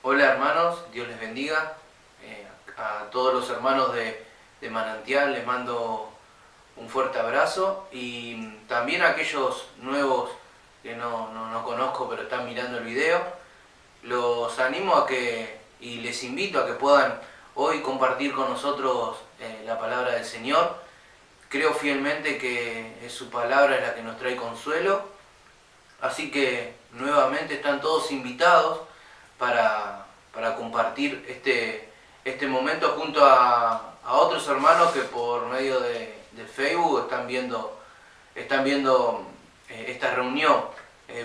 Hola hermanos, Dios les bendiga. A todos los hermanos de Manantial les mando un fuerte abrazo y también a aquellos nuevos que no conozco pero están mirando el video. Los animo a que y les invito a que puedan hoy compartir con nosotros la palabra del Señor. Creo fielmente que es su palabra la que nos trae consuelo. Así que nuevamente están todos invitados para compartir este momento junto a otros hermanos que por medio de Facebook están viendo esta reunión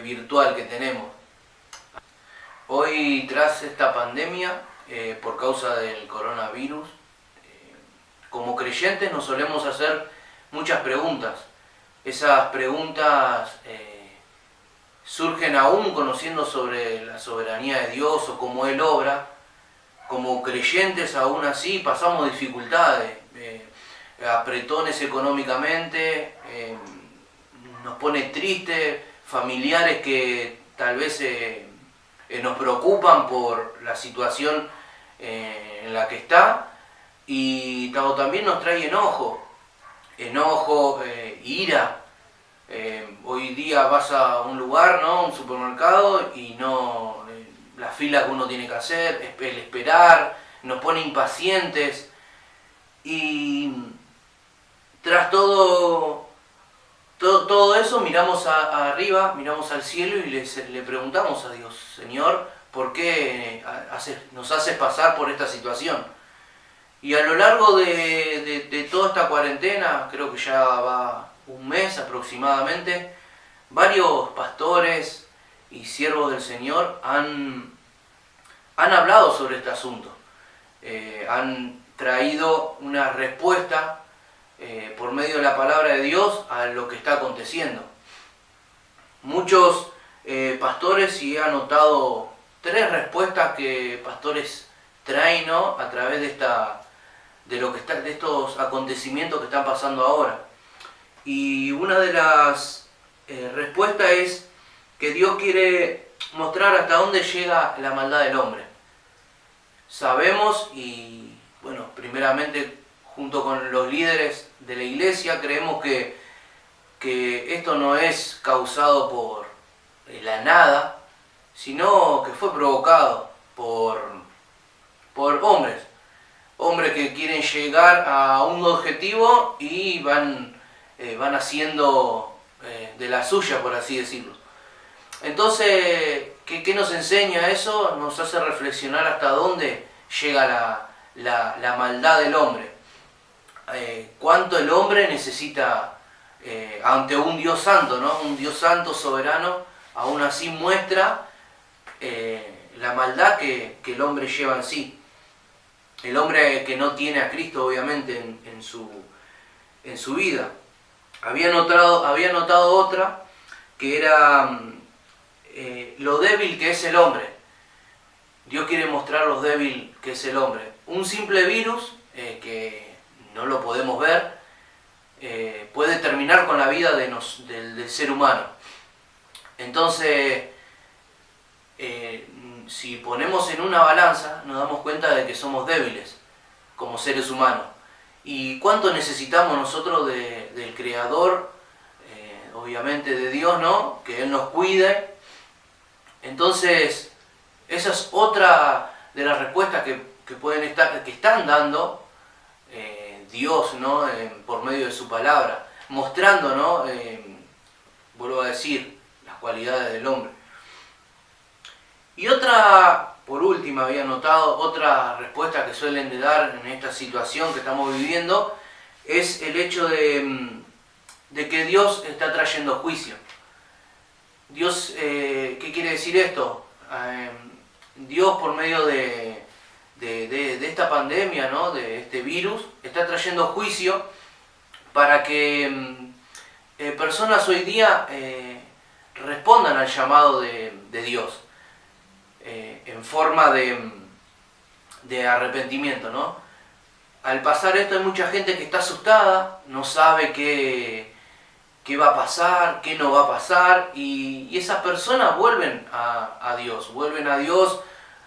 virtual que tenemos. Hoy, tras esta pandemia, por causa del coronavirus, como creyentes nos solemos hacer muchas preguntas. Esas preguntas surgen aún conociendo sobre la soberanía de Dios o cómo Él obra. Como creyentes aún así pasamos dificultades, apretones económicamente, nos pone tristes, familiares que tal vez nos preocupan por la situación en la que está, y también nos trae enojo, ira. Hoy día vas a un lugar, ¿no? Un supermercado, y la fila que uno tiene que hacer, el esperar, nos pone impacientes. Y tras todo eso miramos arriba, miramos al cielo y le preguntamos a Dios: Señor, ¿por qué nos haces pasar por esta situación? Y a lo largo de toda esta cuarentena, creo que ya va un mes aproximadamente, varios pastores y siervos del Señor han hablado sobre este asunto. Han traído una respuesta por medio de la palabra de Dios a lo que está aconteciendo. Muchos pastores, y he anotado 3 respuestas que pastores traen, ¿no? A través de estos acontecimientos que están pasando ahora. Y una de las respuestas es que Dios quiere mostrar hasta dónde llega la maldad del hombre. Sabemos, y bueno, primeramente junto con los líderes de la iglesia, creemos que esto no es causado por la nada, sino que fue provocado por hombres que quieren llegar a un objetivo y van haciendo de la suya, por así decirlo. Entonces, ¿qué nos enseña eso? Nos hace reflexionar hasta dónde llega la maldad del hombre. Cuánto el hombre necesita ante un Dios santo, ¿no? Un Dios santo, soberano, aún así muestra la maldad que el hombre lleva en sí. El hombre que no tiene a Cristo, obviamente, en su vida. Había notado otra, que era lo débil que es el hombre. Dios quiere mostrar lo débil que es el hombre. Un simple virus, que no lo podemos ver, puede terminar con la vida del ser humano. Entonces, si ponemos en una balanza, nos damos cuenta de que somos débiles como seres humanos. ¿Y cuánto necesitamos nosotros del Creador? Obviamente de Dios, ¿no? Que Él nos cuide. Entonces, esa es otra de las respuestas que están dando Dios, ¿no? Por medio de su palabra, mostrando, ¿no? Vuelvo a decir, las cualidades del hombre. Y otra, por último, había notado, otra respuesta que suelen dar en esta situación que estamos viviendo, es el hecho de que Dios está trayendo juicio. Dios, ¿qué quiere decir esto? Dios, por medio de esta pandemia, ¿no? De este virus, está trayendo juicio para que personas hoy día respondan al llamado de Dios en forma de arrepentimiento, ¿no? Al pasar esto hay mucha gente que está asustada, no sabe qué va a pasar, qué no va a pasar, y esas personas vuelven a Dios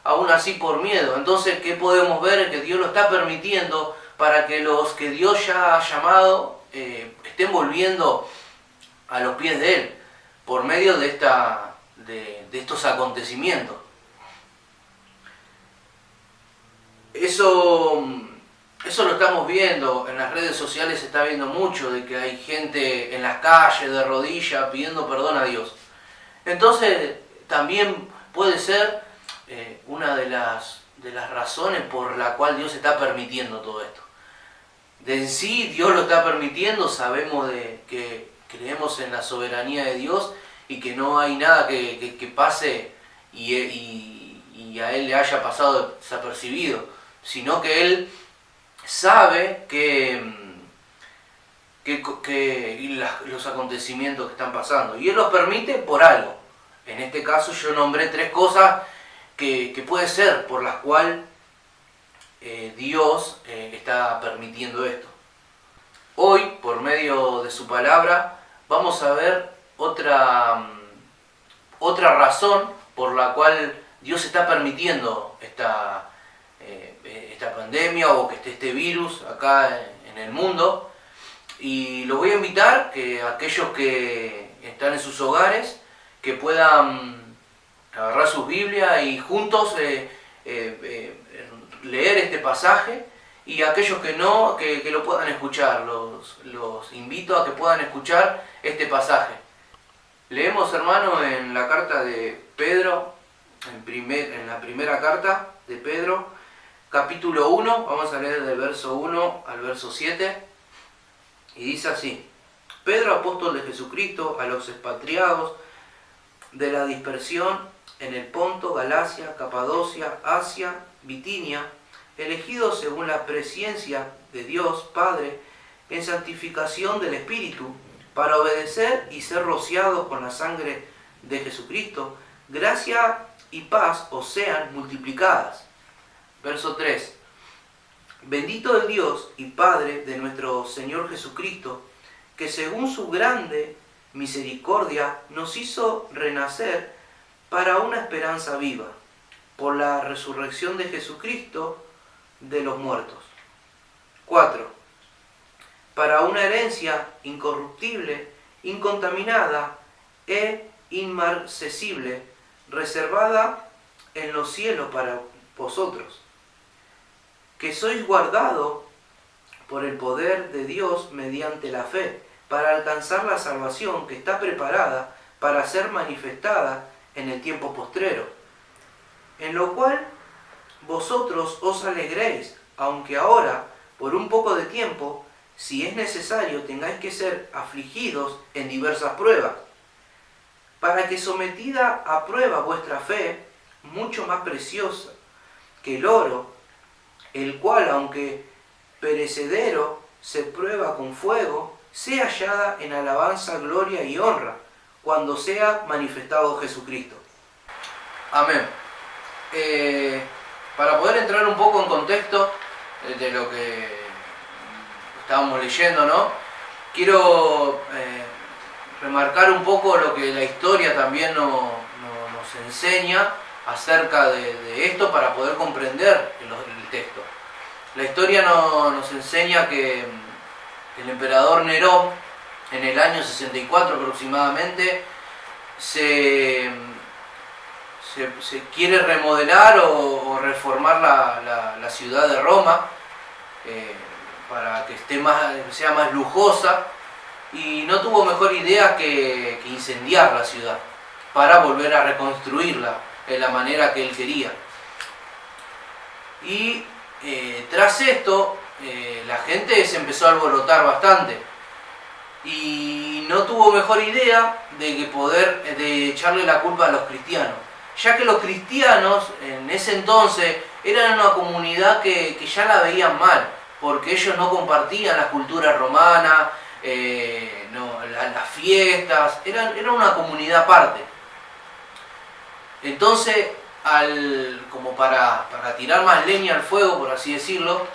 aún así por miedo. Entonces, ¿qué podemos ver? Que Dios lo está permitiendo para que los que Dios ya ha llamado estén volviendo a los pies de Él, por medio de estos acontecimientos. Eso lo estamos viendo, en las redes sociales se está viendo mucho, de que hay gente en las calles de rodillas pidiendo perdón a Dios. Entonces, también puede ser una de las razones por la cual Dios está permitiendo todo esto. De en sí, Dios lo está permitiendo, sabemos que creemos en la soberanía de Dios y que no hay nada que pase y a Él le haya pasado desapercibido, sino que Él sabe los acontecimientos que están pasando y Él los permite por algo. En este caso yo nombré 3 cosas que puede ser por las cuales Dios está permitiendo esto. Hoy, por medio de su palabra, vamos a ver otra razón por la cual Dios está permitiendo esta pandemia o que esté este virus acá en el mundo. Y los voy a invitar que aquellos que están en sus hogares que puedan agarrar sus Biblias y juntos leer este pasaje, y aquellos que no, que lo puedan escuchar. Los invito a que puedan escuchar este pasaje. Leemos, hermano, en la carta de Pedro, en la primera carta de Pedro, capítulo 1, vamos a leer del verso 1 al verso 7, y dice así: Pedro, apóstol de Jesucristo, a los expatriados de la dispersión en el Ponto, Galacia, Capadocia, Asia, Bitinia, elegidos según la presciencia de Dios Padre, en santificación del Espíritu, para obedecer y ser rociados con la sangre de Jesucristo, gracia y paz os sean multiplicadas. Verso 3. Bendito el Dios y Padre de nuestro Señor Jesucristo, que según su grande misericordia nos hizo renacer para una esperanza viva, por la resurrección de Jesucristo de los muertos. 4. Para una herencia incorruptible, incontaminada e inmarcesible, reservada en los cielos para vosotros, que sois guardados por el poder de Dios mediante la fe, para alcanzar la salvación que está preparada para ser manifestada en el tiempo postrero, en lo cual vosotros os alegréis, aunque ahora, por un poco de tiempo, si es necesario, tengáis que ser afligidos en diversas pruebas, para que sometida a prueba vuestra fe, mucho más preciosa que el oro, el cual, aunque perecedero, se prueba con fuego, sea hallada en alabanza, gloria y honra, cuando sea manifestado Jesucristo. Amén. Para poder entrar un poco en contexto de lo que estábamos leyendo, ¿no? Quiero remarcar un poco lo que la historia también nos enseña acerca de esto, para poder comprender el texto. La historia nos enseña que el emperador Nerón, en el año 64 aproximadamente, se quiere remodelar o reformar la ciudad de Roma, para que sea más lujosa, y no tuvo mejor idea que incendiar la ciudad para volver a reconstruirla de la manera que él quería. Y tras esto, la gente se empezó a alborotar bastante y no tuvo mejor idea de echarle la culpa a los cristianos, ya que los cristianos en ese entonces eran una comunidad que ya la veían mal, porque ellos no compartían la cultura romana, las fiestas, eran una comunidad aparte. Entonces, como para tirar más leña al fuego, por así decirlo,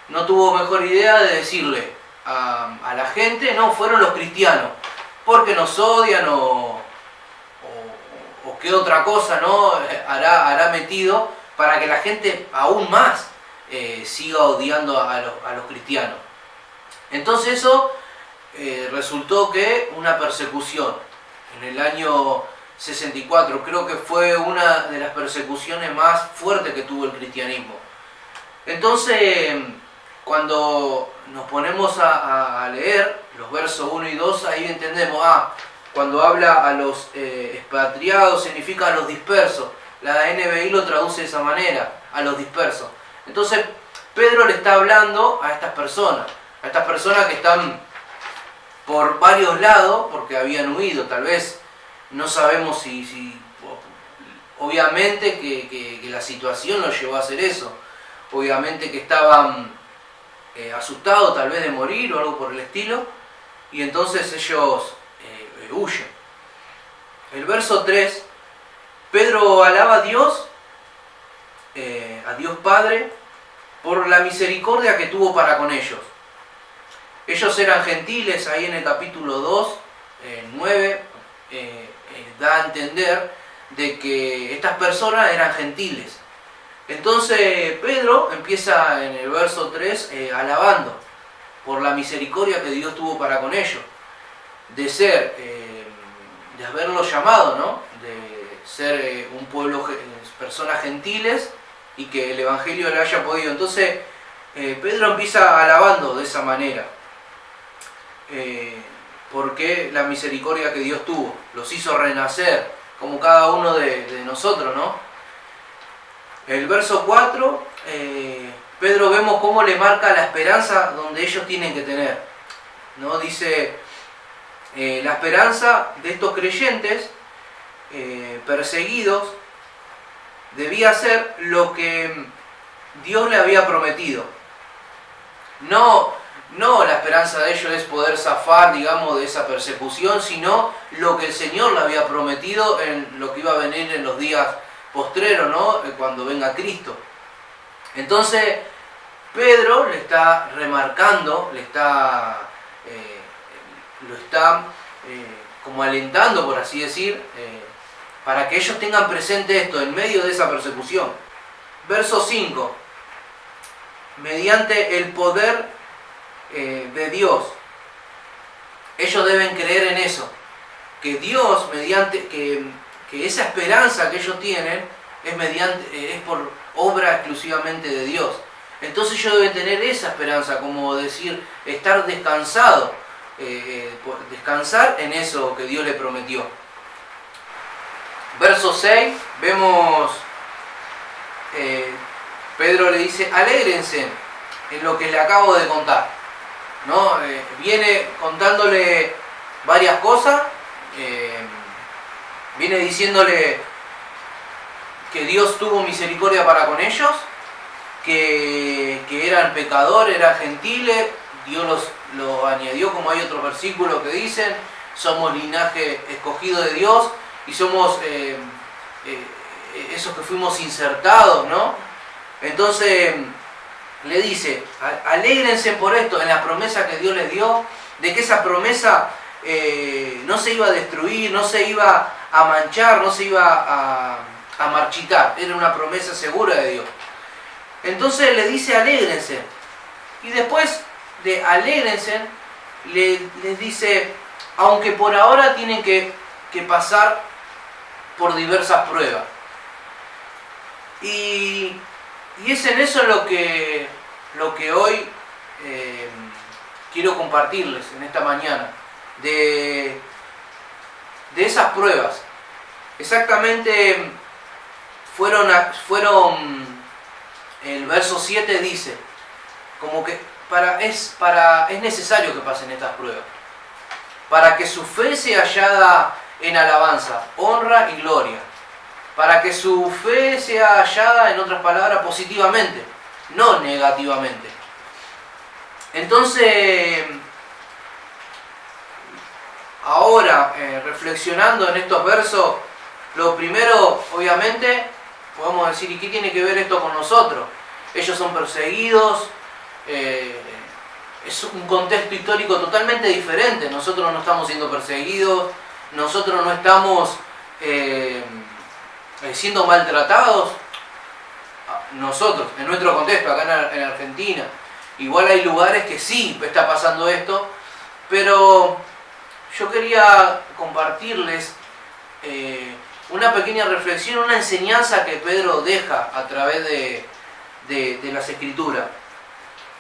no tuvo mejor idea de decirle a la gente: no, fueron los cristianos, porque nos odian o qué otra cosa no hará metido para que la gente aún más siga odiando a los cristianos. Entonces eso resultó que una persecución en el año 64, creo que fue una de las persecuciones más fuertes que tuvo el cristianismo. Entonces, cuando nos ponemos a leer los versos 1 y 2, ahí entendemos, cuando habla a los expatriados significa a los dispersos. La NBI lo traduce de esa manera, a los dispersos. Entonces, Pedro le está hablando a estas personas que están por varios lados, porque habían huido, tal vez, no sabemos si obviamente que la situación los llevó a hacer eso, obviamente que estaban asustados tal vez de morir o algo por el estilo, y entonces ellos huyen. El verso 3, Pedro alaba a Dios Padre, por la misericordia que tuvo para con ellos. Ellos eran gentiles, ahí en el capítulo 2, 9, da a entender de que estas personas eran gentiles. Entonces Pedro empieza en el verso 3 alabando por la misericordia que Dios tuvo para con ellos, de haberlos llamado, ¿no? De ser un pueblo, personas gentiles, y que el Evangelio le haya podido. Entonces Pedro empieza alabando de esa manera, porque la misericordia que Dios tuvo, los hizo renacer, como cada uno de nosotros, ¿no? El verso 4, Pedro vemos cómo le marca la esperanza donde ellos tienen que tener, ¿no? Dice, la esperanza de estos creyentes perseguidos debía ser lo que Dios le había prometido. No la esperanza de ellos es poder zafar, digamos, de esa persecución, sino lo que el Señor le había prometido en lo que iba a venir en los días postreros, ¿no? Cuando venga Cristo. Entonces, Pedro le está remarcando, lo está como alentando, por así decir, para que ellos tengan presente esto en medio de esa persecución. Verso 5. Mediante el poder de Dios, ellos deben creer en eso, que Dios, mediante que esa esperanza que ellos tienen es por obra exclusivamente de Dios. Entonces ellos deben tener esa esperanza, como decir, estar descansado, descansar en eso que Dios le prometió. Verso 6, vemos, Pedro le dice, alégrense en lo que le acabo de contar, ¿no? Viene contándole varias cosas, viene diciéndole que Dios tuvo misericordia para con ellos, que eran pecadores, eran gentiles, Dios los añadió, como hay otros versículos que dicen, somos linaje escogido de Dios y somos esos que fuimos insertados, ¿no? Entonces le dice, alégrense por esto, en la promesa que Dios les dio, de que esa promesa no se iba a destruir, no se iba a manchar, no se iba a marchitar, era una promesa segura de Dios. Entonces le dice alégrense, y después de alégrense les dice, aunque por ahora tienen que pasar por diversas pruebas. Y es en eso lo que hoy quiero compartirles en esta mañana, de esas pruebas. Exactamente fueron el verso 7 dice, como que es necesario que pasen estas pruebas, para que su fe sea hallada en alabanza, honra y gloria, para que su fe sea hallada, en otras palabras, positivamente, no negativamente. Entonces, ahora, reflexionando en estos versos, lo primero, obviamente, podemos decir, ¿y qué tiene que ver esto con nosotros? Ellos son perseguidos, es un contexto histórico totalmente diferente. Nosotros no estamos siendo perseguidos, nosotros no estamos siendo maltratados. nosotros, en nuestro contexto, acá en Argentina. Igual hay lugares que sí está pasando esto, pero yo quería compartirles una pequeña reflexión, una enseñanza que Pedro deja a través de las Escrituras.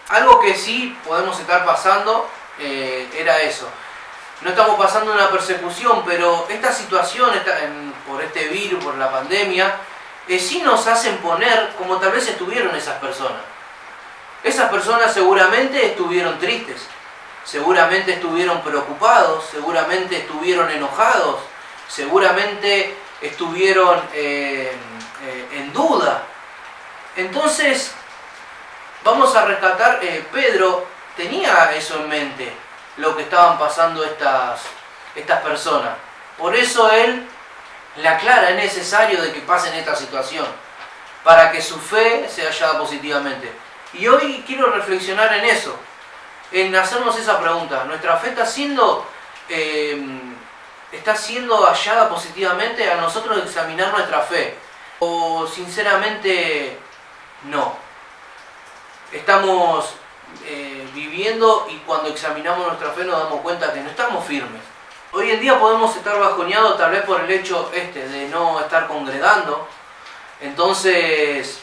Algo que sí podemos estar pasando era eso. No estamos pasando una persecución, pero esta situación, por este virus, por la pandemia, sí nos hacen poner como tal vez estuvieron esas personas. Esas personas seguramente estuvieron tristes, seguramente estuvieron preocupados, seguramente estuvieron enojados, seguramente estuvieron en duda. Entonces, vamos a rescatar, Pedro tenía eso en mente, lo que estaban pasando estas personas. Por eso él le aclara, es necesario de que pasen esta situación, para que su fe sea hallada positivamente. Y hoy quiero reflexionar en eso, en hacernos esa pregunta. ¿Nuestra fe está siendo hallada positivamente? A nosotros examinar nuestra fe. O sinceramente no. Estamos viviendo y cuando examinamos nuestra fe nos damos cuenta que no estamos firmes. Hoy en día podemos estar bajoneados tal vez por el hecho de no estar congregando. Entonces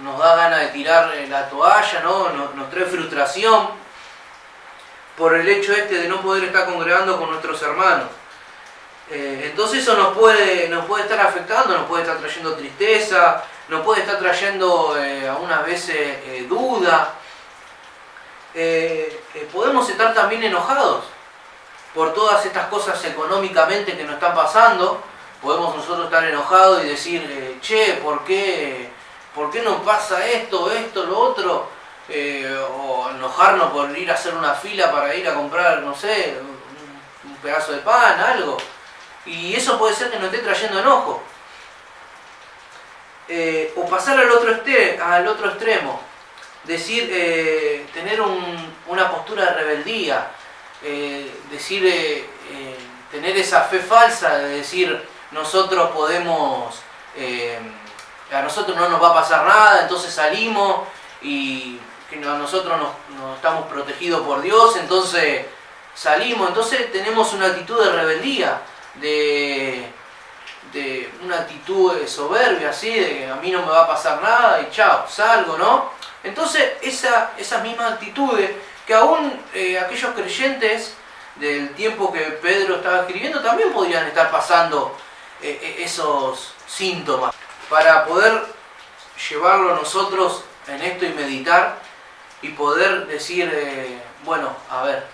nos da ganas de tirar la toalla, ¿no? Nos trae frustración por el hecho de no poder estar congregando con nuestros hermanos. Entonces eso nos puede estar afectando, nos puede estar trayendo tristeza, nos puede estar trayendo algunas veces duda. Podemos estar también enojados por todas estas cosas económicamente que nos están pasando. Podemos nosotros estar enojados y decir, che, ¿por qué nos pasa esto, lo otro? O enojarnos por ir a hacer una fila para ir a comprar, no sé, un pedazo de pan, algo. Y eso puede ser que nos esté trayendo enojo. O pasar al otro extremo. Decir, tener una postura de rebeldía. Tener esa fe falsa de decir, nosotros podemos, a nosotros no nos va a pasar nada, entonces salimos y que nosotros no estamos protegidos por Dios, entonces salimos. Entonces tenemos una actitud de rebeldía, de una actitud de soberbia, así, de a mí no me va a pasar nada y chao, salgo, ¿no? Entonces esas mismas actitudes que aún aquellos creyentes del tiempo que Pedro estaba escribiendo también podrían estar pasando esos síntomas. Para poder llevarlo nosotros en esto y meditar y poder decir, bueno, a ver,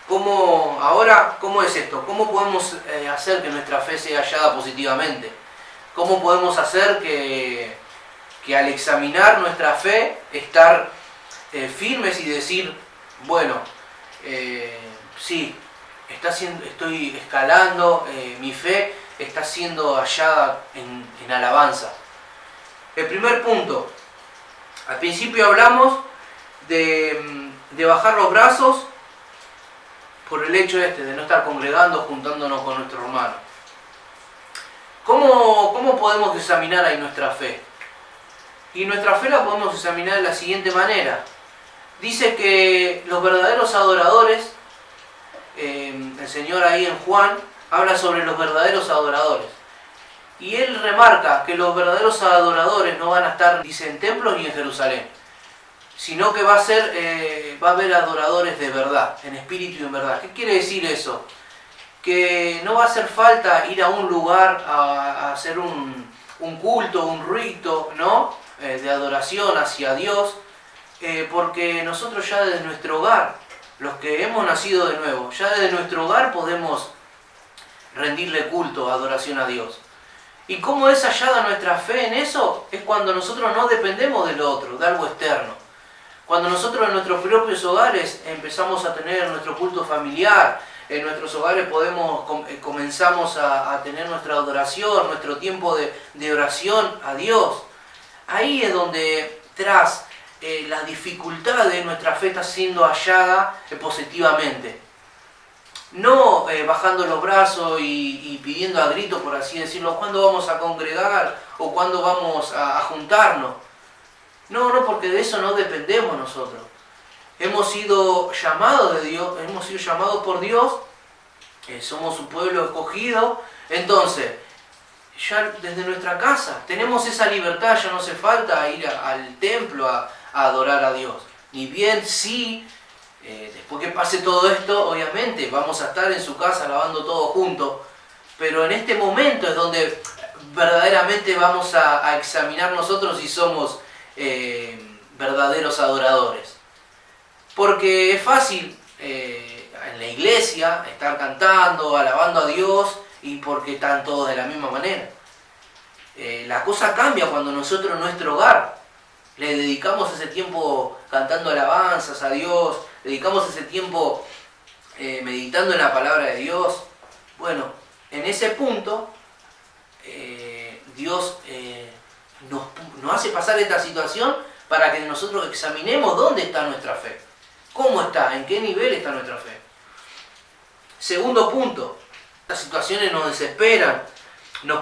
¿cómo es esto? ¿Cómo podemos hacer que nuestra fe sea hallada positivamente? ¿Cómo podemos hacer que al examinar nuestra fe, estar firmes y decir, bueno, sí, estoy escalando, mi fe está siendo hallada en alabanza? El primer punto, al principio hablamos de bajar los brazos por el hecho de no estar congregando, juntándonos con nuestros hermanos. ¿Cómo podemos examinar ahí nuestra fe? Y nuestra fe la podemos examinar de la siguiente manera. Dice que los verdaderos adoradores, el Señor ahí en Juan, habla sobre los verdaderos adoradores. Y Él remarca que los verdaderos adoradores no van a estar, dice, en templos ni en Jerusalén, sino que va a haber adoradores de verdad, en espíritu y en verdad. ¿Qué quiere decir eso? Que no va a hacer falta ir a un lugar a hacer un culto, un rito, ¿no? De adoración hacia Dios, porque nosotros ya desde nuestro hogar, los que hemos nacido de nuevo, ya desde nuestro hogar podemos rendirle culto, adoración a Dios. ¿Y cómo es hallada nuestra fe en eso? Es cuando nosotros no dependemos del otro, de algo externo. Cuando nosotros en nuestros propios hogares empezamos a tener nuestro culto familiar, en nuestros hogares comenzamos a tener nuestra adoración, nuestro tiempo de oración a Dios. Ahí es donde tras la dificultad de nuestra fe está siendo hallada positivamente. no bajando los brazos y pidiendo a gritos, por así decirlo, ¿cuándo vamos a congregar o cuándo vamos a juntarnos? No, porque de eso no dependemos nosotros. Hemos sido llamados de Dios, hemos sido llamados por Dios, somos su pueblo escogido, entonces ya desde nuestra casa tenemos esa libertad, ya no hace falta ir al templo a adorar a Dios. Ni bien sí, después que pase todo esto, obviamente vamos a estar en su casa alabando todos juntos, pero en este momento es donde verdaderamente vamos a examinar nosotros si somos verdaderos adoradores. Porque es fácil en la iglesia estar cantando, alabando a Dios, y porque están todos de la misma manera. La cosa cambia cuando nosotros en nuestro hogar le dedicamos ese tiempo cantando alabanzas a Dios, dedicamos ese tiempo meditando en la palabra de Dios. Bueno, en ese punto Dios nos hace pasar esta situación para que nosotros examinemos dónde está nuestra fe, cómo está, en qué nivel está nuestra fe. Segundo punto, las situaciones nos desesperan, nos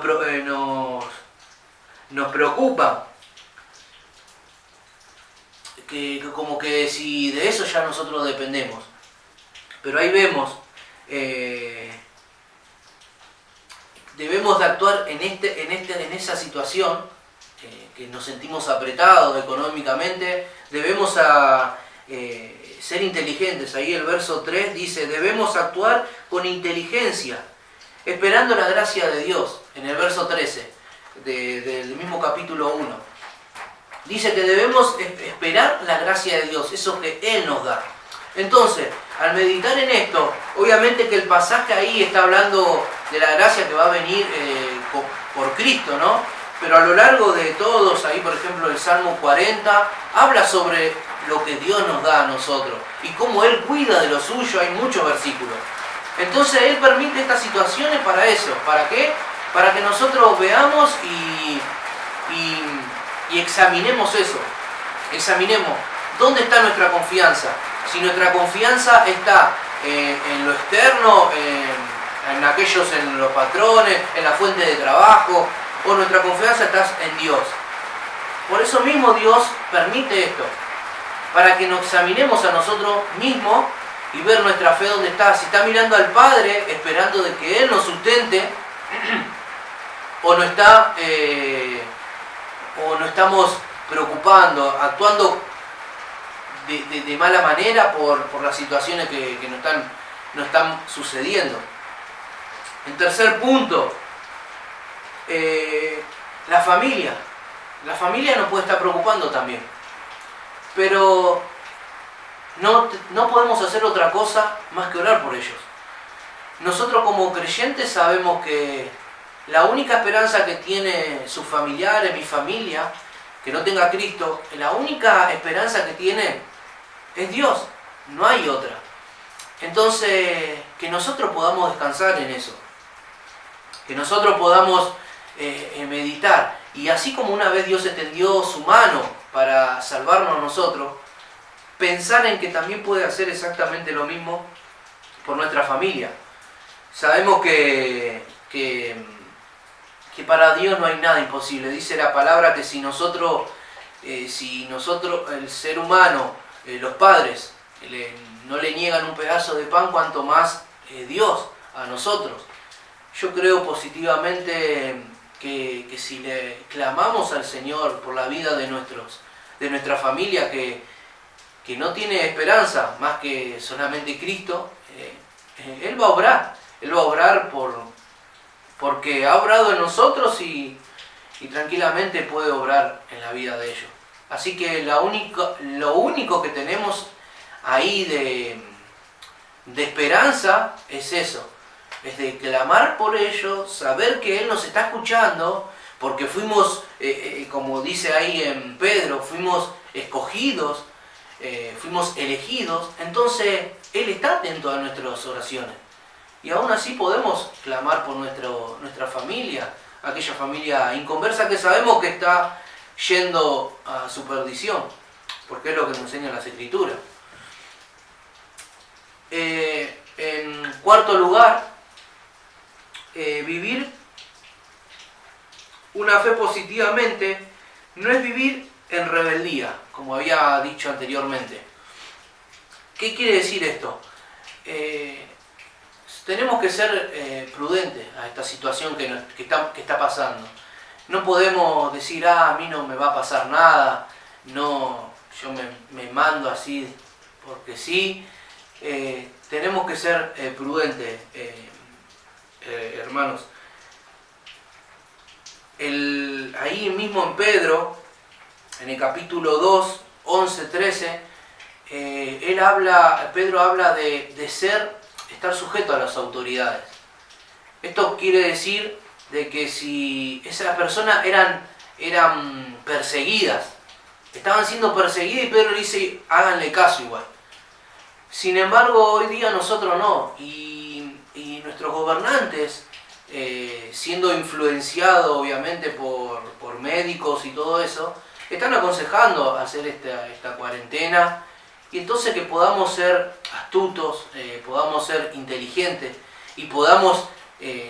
preocupan, que como que si de eso ya nosotros dependemos. Pero ahí vemos, debemos de actuar en esa situación, que nos sentimos apretados económicamente, debemos ser inteligentes. Ahí el verso 3 dice, debemos actuar con inteligencia, esperando la gracia de Dios. En el verso 13 del mismo capítulo 1. Dice que debemos esperar la gracia de Dios, eso que Él nos da. Entonces, al meditar en esto, obviamente que el pasaje ahí está hablando de la gracia que va a venir por Cristo, ¿no? Pero a lo largo de todos, ahí por ejemplo el Salmo 40, habla sobre lo que Dios nos da a nosotros y cómo Él cuida de lo suyo, hay muchos versículos. Entonces Él permite estas situaciones para eso. ¿Para qué? Para que nosotros veamos y examinemos eso. Examinemos dónde está nuestra confianza. Si nuestra confianza está en lo externo, en los patrones, en la fuente de trabajo, o nuestra confianza está en Dios. Por eso mismo Dios permite esto, para que nos examinemos a nosotros mismos y ver nuestra fe dónde está. Si está mirando al Padre, esperando de que Él nos sustente, o no estamos preocupando, actuando de mala manera por las situaciones que nos están sucediendo. En tercer punto, la familia. La familia nos puede estar preocupando también. Pero no podemos hacer otra cosa más que orar por ellos. Nosotros como creyentes sabemos que la única esperanza que tiene sus familiares, mi familia, que no tenga a Cristo, la única esperanza que tiene es Dios, no hay otra. Entonces, que nosotros podamos descansar en eso, que nosotros podamos meditar, y así como una vez Dios extendió su mano para salvarnos a nosotros, pensar en que también puede hacer exactamente lo mismo por nuestra familia. Sabemos que para Dios no hay nada imposible. Dice la palabra que si nosotros, el ser humano, los padres, no le niegan un pedazo de pan, cuanto más Dios a nosotros. Yo creo positivamente que si le clamamos al Señor por la vida de nuestra familia, que no tiene esperanza más que solamente Cristo, Él va a obrar. Él va a obrar porque ha obrado en nosotros y tranquilamente puede obrar en la vida de ellos. Así que lo único que tenemos ahí de esperanza es eso. Es de clamar por ellos, saber que Él nos está escuchando, porque fuimos, como dice ahí en Pedro, fuimos escogidos, fuimos elegidos. Entonces Él está atento a nuestras oraciones. Y aún así podemos clamar por nuestra familia, aquella familia inconversa que sabemos que está yendo a su perdición, porque es lo que nos enseñan las Escrituras. En cuarto lugar, vivir una fe positivamente no es vivir en rebeldía, como había dicho anteriormente. ¿Qué quiere decir esto? Tenemos que ser prudentes a esta situación que está pasando. No podemos decir, a mí no me va a pasar nada, no, yo me mando así porque sí. Tenemos que ser prudentes, hermanos. Ahí mismo en Pedro, en el capítulo 2, 11, 13, Pedro habla de estar sujeto a las autoridades. Esto quiere decir de que si esas personas eran perseguidas, estaban siendo perseguidas, y Pedro dice, háganle caso igual. Sin embargo, hoy día nosotros no, y nuestros gobernantes, siendo influenciados obviamente por médicos y todo eso, están aconsejando hacer esta cuarentena, y entonces que podamos ser astutos, podamos ser inteligentes, y podamos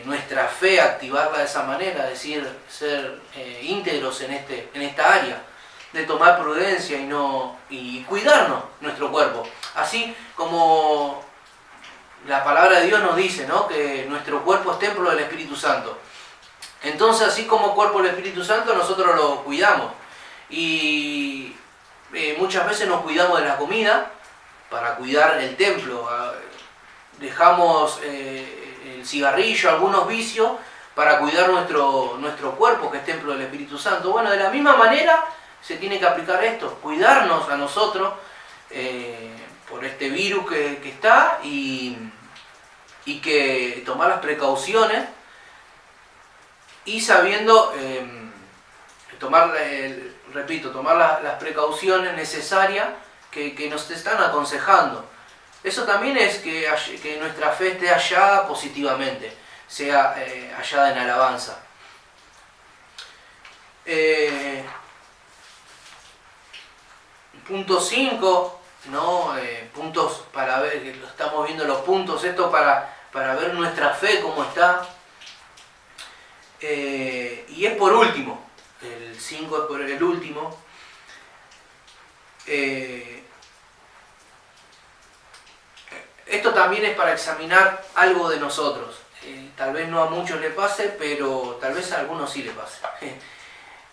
nuestra fe activarla de esa manera, es decir, ser íntegros en esta área, de tomar prudencia y cuidarnos nuestro cuerpo. Así como la palabra de Dios nos dice, ¿no?, que nuestro cuerpo es templo del Espíritu Santo. Entonces, así como cuerpo del Espíritu Santo, nosotros lo cuidamos. Y muchas veces nos cuidamos de la comida para cuidar el templo. Dejamos el cigarrillo, algunos vicios, para cuidar nuestro cuerpo, que es templo del Espíritu Santo. Bueno, de la misma manera se tiene que aplicar esto, cuidarnos a nosotros por este virus que está, y que tomar las precauciones, y sabiendo tomar las precauciones necesarias que nos están aconsejando. Eso también es que nuestra fe esté hallada positivamente, sea hallada en alabanza. Punto 5, ¿no? Puntos para ver, estamos viendo los puntos, esto para ver nuestra fe cómo está. Y es por último, el 5 es por el último. Esto también es para examinar algo de nosotros. Tal vez no a muchos le pase, pero tal vez a algunos sí le pase.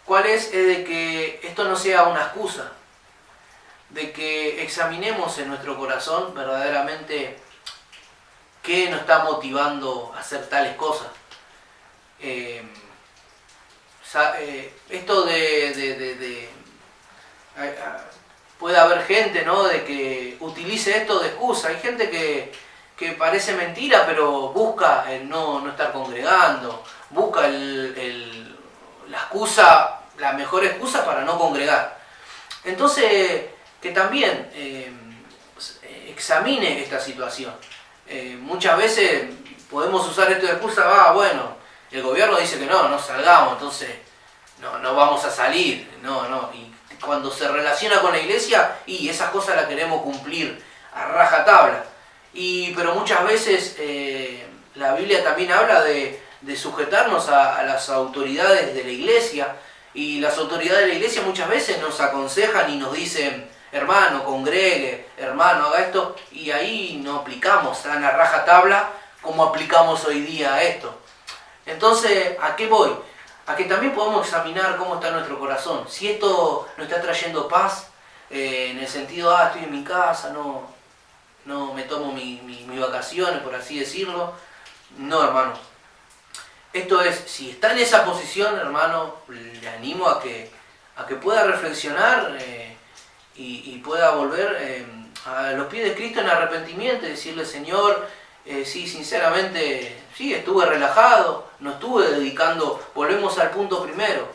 ¿Cuál es? Es de que esto no sea una excusa, de que examinemos en nuestro corazón verdaderamente qué nos está motivando a hacer tales cosas. Esto puede haber gente, ¿no?, de que utilice esto de excusa. Hay gente que parece mentira, pero busca el no estar congregando, busca la excusa, la mejor excusa para no congregar. Entonces, que también examine esta situación. Muchas veces podemos usar esto de excusa, bueno, el gobierno dice que no salgamos, entonces no vamos a salir, y cuando se relaciona con la iglesia, y esas cosas las queremos cumplir a rajatabla. Pero muchas veces la Biblia también habla de sujetarnos a las autoridades de la iglesia, y las autoridades de la iglesia muchas veces nos aconsejan y nos dicen, hermano, congregue, hermano, haga esto, y ahí no aplicamos tan a rajatabla como aplicamos hoy día esto. Entonces, ¿a qué voy? A que también podamos examinar cómo está nuestro corazón. Si esto nos está trayendo paz, en el sentido, estoy en mi casa, no me tomo mis vacaciones, por así decirlo. No, hermano. Esto es, si está en esa posición, hermano, le animo a que pueda reflexionar y pueda volver a los pies de Cristo en arrepentimiento y decirle, Señor, sí, sinceramente, sí, estuve relajado, no estuve dedicando. Volvemos al punto primero,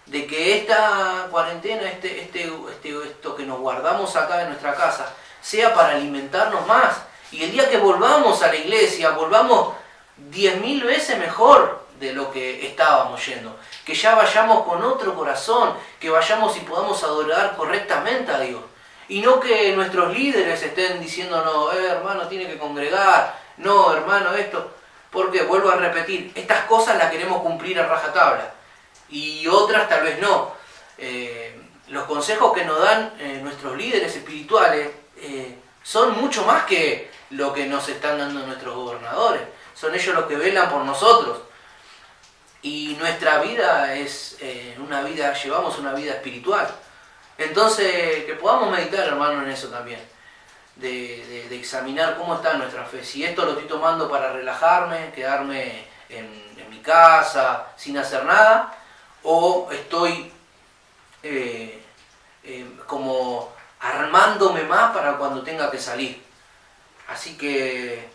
de que esta cuarentena, esto que nos guardamos acá en nuestra casa, sea para alimentarnos más. Y el día que volvamos a la iglesia, volvamos 10.000 veces mejor de lo que estábamos yendo. Que ya vayamos con otro corazón, que vayamos y podamos adorar correctamente a Dios. Y no que nuestros líderes estén diciéndonos, hermano, tiene que congregar, no hermano esto, porque vuelvo a repetir, estas cosas las queremos cumplir a rajatabla y otras tal vez no. Los consejos que nos dan nuestros líderes espirituales son mucho más que lo que nos están dando nuestros gobernadores, son ellos los que velan por nosotros. Y nuestra vida es llevamos una vida espiritual. Entonces, que podamos meditar, hermano, en eso también. De examinar cómo está nuestra fe. Si esto lo estoy tomando para relajarme, quedarme en mi casa, sin hacer nada, o estoy como armándome más para cuando tenga que salir. Así que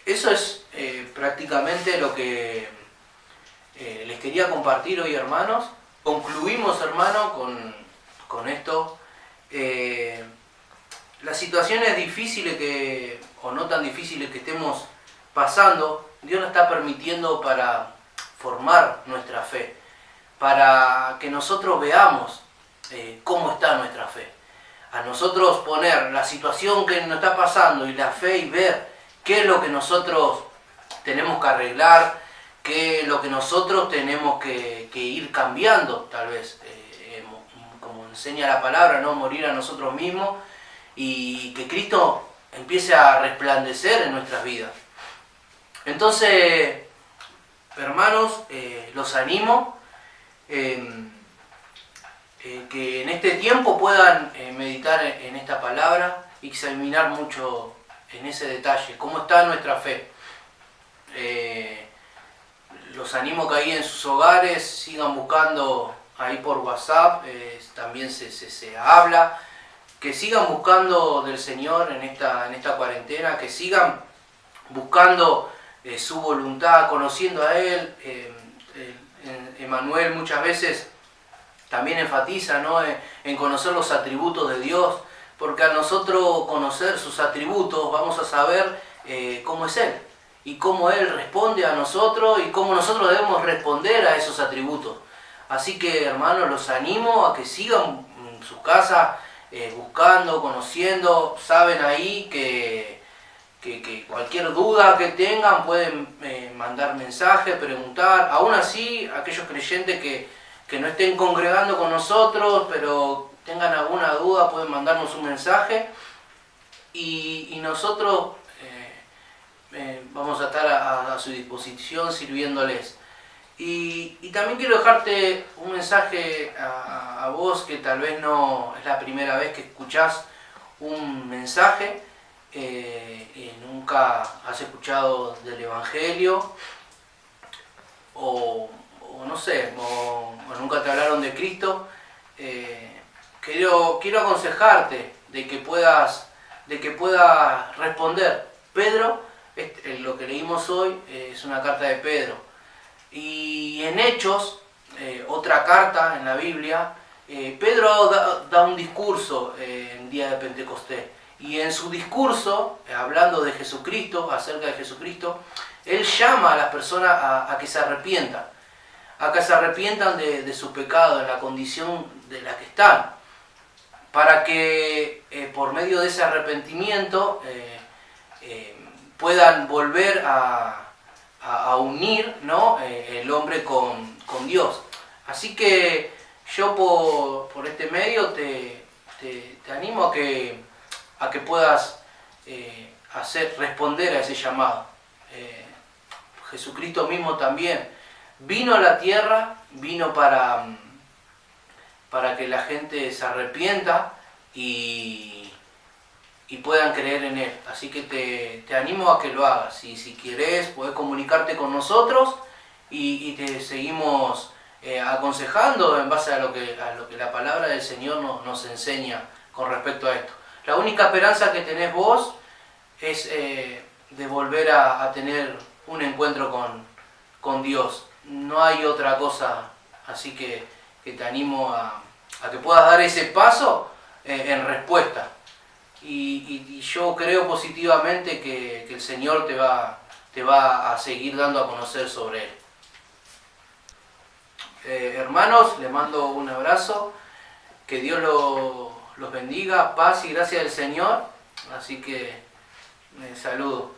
eso es prácticamente lo que les quería compartir hoy, hermanos. Concluimos, hermano, con esto. Las situaciones difíciles o no tan difíciles que estemos pasando, Dios nos está permitiendo para formar nuestra fe, para que nosotros veamos cómo está nuestra fe. A nosotros poner la situación que nos está pasando y la fe y ver qué es lo que nosotros tenemos que arreglar, qué es lo que nosotros tenemos que ir cambiando, tal vez, como enseña la palabra, ¿no? Morir a nosotros mismos y que Cristo empiece a resplandecer en nuestras vidas. Entonces, hermanos, los animo que en este tiempo puedan meditar en esta palabra y examinar mucho en ese detalle, cómo está nuestra fe. Los animo que ahí en sus hogares sigan buscando ahí por WhatsApp, también se habla, que sigan buscando del Señor en esta cuarentena, que sigan buscando su voluntad, conociendo a Él. Emmanuel muchas veces también enfatiza, ¿no?, en conocer los atributos de Dios, porque al nosotros conocer sus atributos vamos a saber cómo es Él y cómo Él responde a nosotros y cómo nosotros debemos responder a esos atributos. Así que, hermanos, los animo a que sigan en sus casas buscando, conociendo. Saben ahí que cualquier duda que tengan pueden mandar mensaje, preguntar. Aún así, aquellos creyentes que no estén congregando con nosotros, pero tengan alguna duda, pueden mandarnos un mensaje y nosotros vamos a estar a su disposición sirviéndoles. Y también quiero dejarte un mensaje a vos que tal vez no es la primera vez que escuchás un mensaje, nunca has escuchado del Evangelio, o no sé, o nunca te hablaron de Cristo. Quiero aconsejarte de que puedas responder. Pedro, lo que leímos hoy es una carta de Pedro. Y en Hechos, otra carta en la Biblia, Pedro da un discurso en día de Pentecostés. Y en su discurso, hablando de Jesucristo, acerca de Jesucristo, él llama a las personas a que se arrepientan. A que se arrepientan de su pecado, de la condición de la que están. Para que por medio de ese arrepentimiento puedan volver a unir, ¿no?, el hombre con Dios. Así que yo por este medio te animo a que puedas responder a ese llamado. Jesucristo mismo también vino a la tierra, vino para que la gente se arrepienta y puedan creer en Él. Así que te animo a que lo hagas. Y si querés, podés comunicarte con nosotros y te seguimos aconsejando en base a lo que la palabra del Señor nos enseña con respecto a esto. La única esperanza que tenés vos es de volver a tener un encuentro con Dios. No hay otra cosa, así que te animo a que puedas dar ese paso en respuesta. Y yo creo positivamente que el Señor te va a seguir dando a conocer sobre Él. Hermanos, les mando un abrazo, que Dios los bendiga, paz y gracia del Señor, así que saludo.